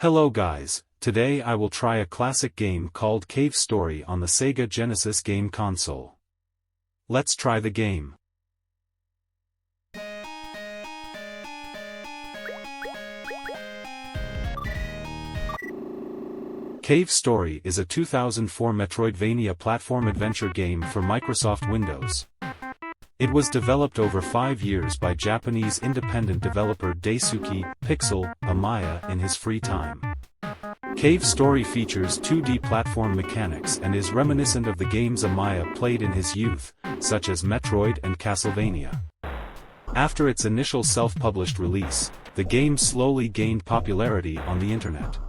Hello guys, today I will try a classic game called Cave Story on the Sega Genesis game console. Let's try the game. Cave Story is a 2004 Metroidvania platform adventure game for Microsoft Windows. It was developed over 5 years by Japanese independent developer Daisuke Pixel Amaya in his free time. Cave Story features 2D platform mechanics and is reminiscent of the games Amaya played in his youth, such as Metroid and Castlevania. After its initial self-published release, the game slowly gained popularity on the internet.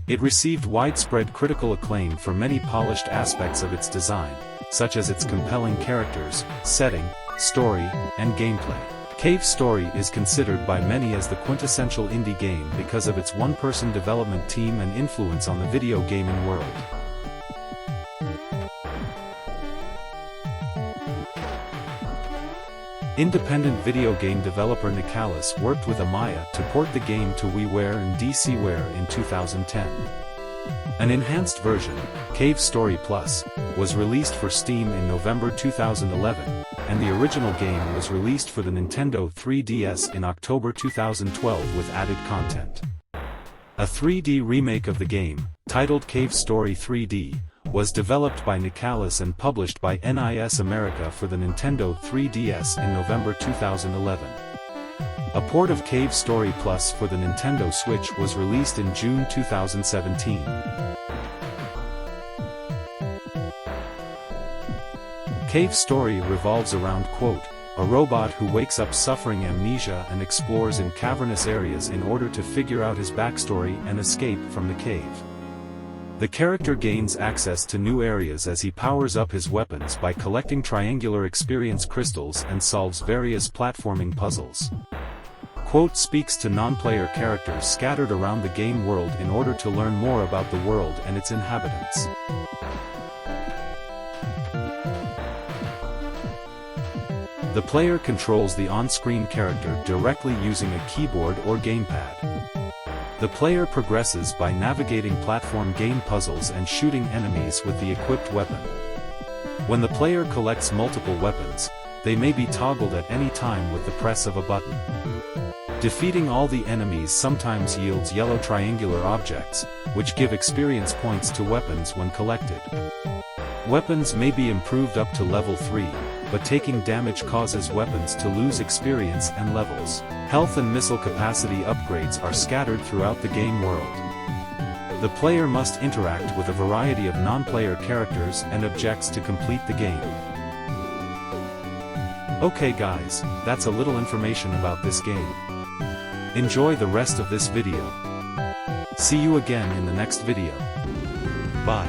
It received widespread critical acclaim for many polished aspects of its design, such as its compelling characters, setting, story, and gameplay. Cave Story is considered by many as the quintessential indie game because of its one-person development team and influence on the video gaming world. Independent video game developer Nicalis worked with Amaya to port the game to WiiWare and DSiWare in 2010. An enhanced version, Cave Story Plus, was released for Steam in November 2011, and the original game was released for the Nintendo 3DS in October 2012 with added content. A 3D remake of the game, titled Cave Story 3D, was developed by Nicalis and published by NIS America for the Nintendo 3DS in November 2011. A port of Cave Story Plus for the Nintendo Switch was released in June 2017. Cave Story revolves around, a robot who wakes up suffering amnesia and explores in cavernous areas in order to figure out his backstory and escape from the cave. The character gains access to new areas as he powers up his weapons by collecting triangular experience crystals and solves various platforming puzzles. Speaks to non-player characters scattered around the game world in order to learn more about the world and its inhabitants. The player controls the on-screen character directly using a keyboard or gamepad. The player progresses by navigating platform game puzzles and shooting enemies with the equipped weapon. When the player collects multiple weapons, they may be toggled at any time with the press of a button. Defeating all the enemies sometimes yields yellow triangular objects, which give experience points to weapons when collected. Weapons may be improved up to level 3, but taking damage causes weapons to lose experience and levels. Health and missile capacity upgrades are scattered throughout the game world. The player must interact with a variety of non-player characters and objects to complete the game. Okay guys, that's a little information about this game. Enjoy the rest of this video. See you again in the next video. Bye.